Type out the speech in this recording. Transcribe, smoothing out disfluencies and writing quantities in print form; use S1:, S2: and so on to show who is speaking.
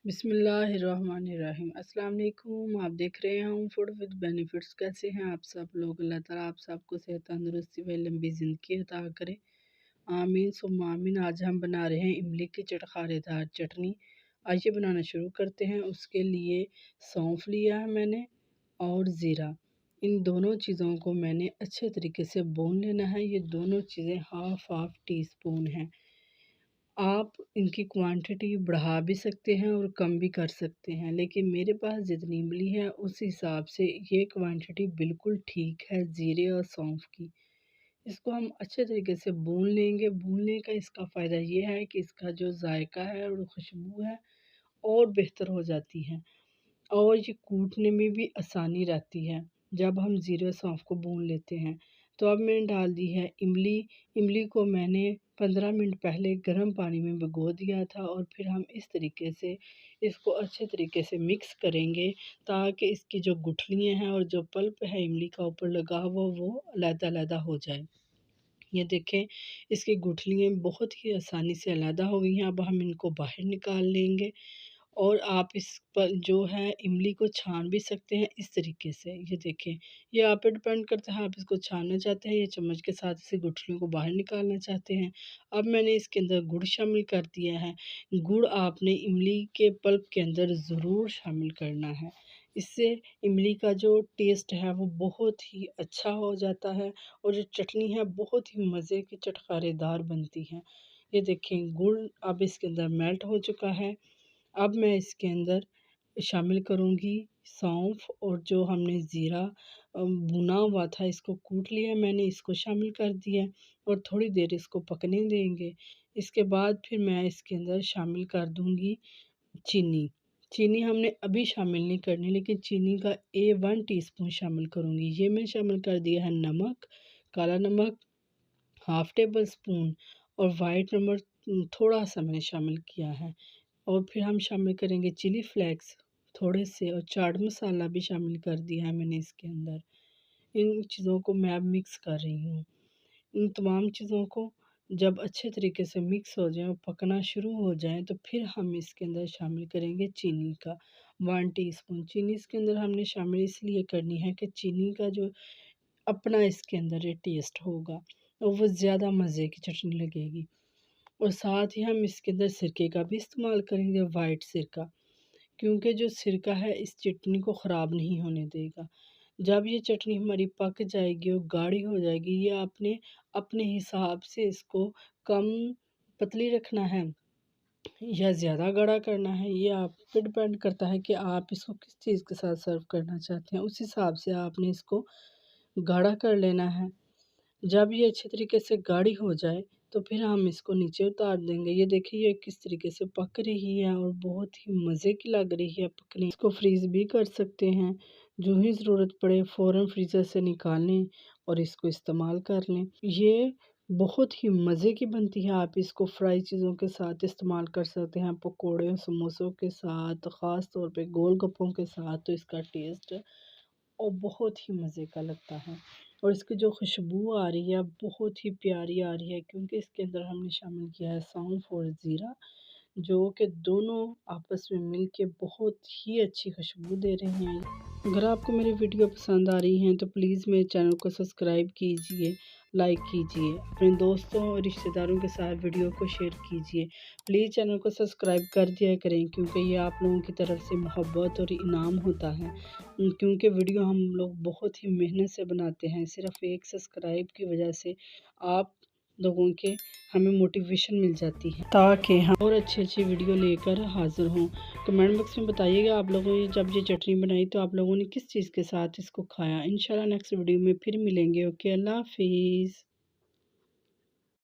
S1: बिस्मिल्लाहिर्रहमानिर्रहीम। अस्सलाम वालेकुम। आप देख रहे हैं होम फूड विद बेनिफिट्स। कैसे हैं आप सब लोग? अल्लाह ताला आप सबको सेहत, तंदुरुस्ती व लंबी ज़िंदगी अता करे, आमीन सुम्मा आमीन। आज हम बना रहे हैं इमली की चटखारेदार चटनी। आइए बनाना शुरू करते हैं। उसके लिए सौंफ लिया है मैंने और ज़ीरा। इन दोनों चीज़ों को मैंने अच्छे तरीके से भून लेना है। ये दोनों चीज़ें हाफ टी स्पून हैं। आप इनकी क्वांटिटी बढ़ा भी सकते हैं और कम भी कर सकते हैं, लेकिन मेरे पास जितनी इमली है उस हिसाब से ये क्वांटिटी बिल्कुल ठीक है ज़ीरे और सौंफ की। इसको हम अच्छे तरीके से भून लेंगे। भूनने का इसका फ़ायदा ये है कि इसका जो जायका है और खुशबू है और बेहतर हो जाती है और ये कूटने में भी आसानी रहती है जब हम ज़ीरे सौंफ को भून लेते हैं। तो अब मैंने डाल दी है इमली। इमली को मैंने 15 मिनट पहले गर्म पानी में भिगो दिया था और फिर हम इस तरीके से इसको अच्छे तरीके से मिक्स करेंगे ताकि इसकी जो गुठलियाँ हैं और जो पल्प है इमली का ऊपर लगा हुआ वो अलग-अलग हो जाए। ये देखें, इसकी गुठलियाँ बहुत ही आसानी से अलग हो गई हैं। अब हम इनको बाहर निकाल लेंगे और आप इस पर जो है इमली को छान भी सकते हैं इस तरीके से। ये देखें, ये आप पे डिपेंड करता है, आप इसको छानना चाहते हैं या चम्मच के साथ इसे गुठलियों को बाहर निकालना चाहते हैं। अब मैंने इसके अंदर गुड़ शामिल कर दिया है। गुड़ आपने इमली के पल्प के अंदर ज़रूर शामिल करना है। इससे इमली का जो टेस्ट है वो बहुत ही अच्छा हो जाता है और जो चटनी है बहुत ही मज़े की चटखारेदार बनती है। ये देखें, गुड़ अब इसके अंदर मेल्ट हो चुका है। अब मैं इसके अंदर शामिल करूँगी सौंफ और जो हमने ज़ीरा भुना हुआ था, इसको कूट लिया मैंने, इसको शामिल कर दिया और थोड़ी देर इसको पकने देंगे। इसके बाद फिर मैं इसके अंदर शामिल कर दूँगी चीनी। चीनी हमने अभी शामिल नहीं करनी, लेकिन चीनी का 1 टीस्पून शामिल करूँगी। ये मैं शामिल कर दिया है नमक, काला नमक हाफ़ टेबल स्पून और वाइट नमक थोड़ा सा मैंने शामिल किया है। और फिर हम शामिल करेंगे चिली फ्लेक्स थोड़े से और चाट मसाला भी शामिल कर दिया है मैंने इसके अंदर। इन चीज़ों को मैं अब मिक्स कर रही हूँ। इन तमाम चीज़ों को जब अच्छे तरीके से मिक्स हो जाएँ और पकना शुरू हो जाएँ तो फिर हम इसके अंदर शामिल करेंगे चीनी का 1 टीस्पून। चीनी इसके अंदर हमने शामिल इसलिए करनी है कि चीनी का जो अपना इसके अंदर ये टेस्ट होगा और वो ज़्यादा मज़े की चटनी लगेगी। और साथ ही हम इसके अंदर सिरके का भी इस्तेमाल करेंगे, वाइट सिरका, क्योंकि जो सिरका है इस चटनी को ख़राब नहीं होने देगा। जब ये चटनी हमारी पक जाएगी और गाढ़ी हो जाएगी, ये आपने अपने हिसाब से इसको कम पतली रखना है या ज़्यादा गाढ़ा करना है, ये आप पे डिपेंड करता है कि आप इसको किस चीज़ के साथ सर्व करना चाहते हैं। उस हिसाब से आपने इसको गाढ़ा कर लेना है। जब ये अच्छे तरीके से गाढ़ी हो जाए तो फिर हम इसको नीचे उतार देंगे। ये देखिए ये किस तरीके से पक रही है और बहुत ही मज़े की लग रही है पकने। इसको फ्रीज़ भी कर सकते हैं, जो ही ज़रूरत पड़े फ़ौरन फ्रीज़र से निकाल लें और इसको इस्तेमाल कर लें। ये बहुत ही मज़े की बनती है। आप इसको फ्राई चीज़ों के साथ इस्तेमाल कर सकते हैं, पकोड़े समोसों के साथ, ख़ास तौर पे गोलगप्पों के साथ, तो इसका टेस्ट और बहुत ही मज़े का लगता है। और इसकी जो खुशबू आ रही है बहुत ही प्यारी आ रही है, क्योंकि इसके अंदर हमने शामिल किया है सौंफ और ज़ीरा, जो कि दोनों आपस में मिल के बहुत ही अच्छी खुशबू दे रहे हैं। अगर आपको मेरी वीडियो पसंद आ रही हैं तो प्लीज़ मेरे चैनल को सब्सक्राइब कीजिए, लाइक कीजिए, अपने दोस्तों और रिश्तेदारों के साथ वीडियो को शेयर कीजिए। प्लीज़ चैनल को सब्सक्राइब कर दिया करें, क्योंकि ये आप लोगों की तरफ से मोहब्बत और इनाम होता है। क्योंकि वीडियो हम लोग बहुत ही मेहनत से बनाते हैं, सिर्फ़ एक सब्सक्राइब की वजह से आप लोगों के हमें मोटिवेशन मिल जाती है ताकि हम और अच्छी वीडियो लेकर हाज़िर हों। कमेंट बॉक्स में बताइएगा आप लोगों ने जब ये चटनी बनाई तो आप लोगों ने किस चीज़ के साथ इसको खाया। इंशाल्लाह नेक्स्ट वीडियो में फिर मिलेंगे। ओके, अल्लाह हाफ़िज़।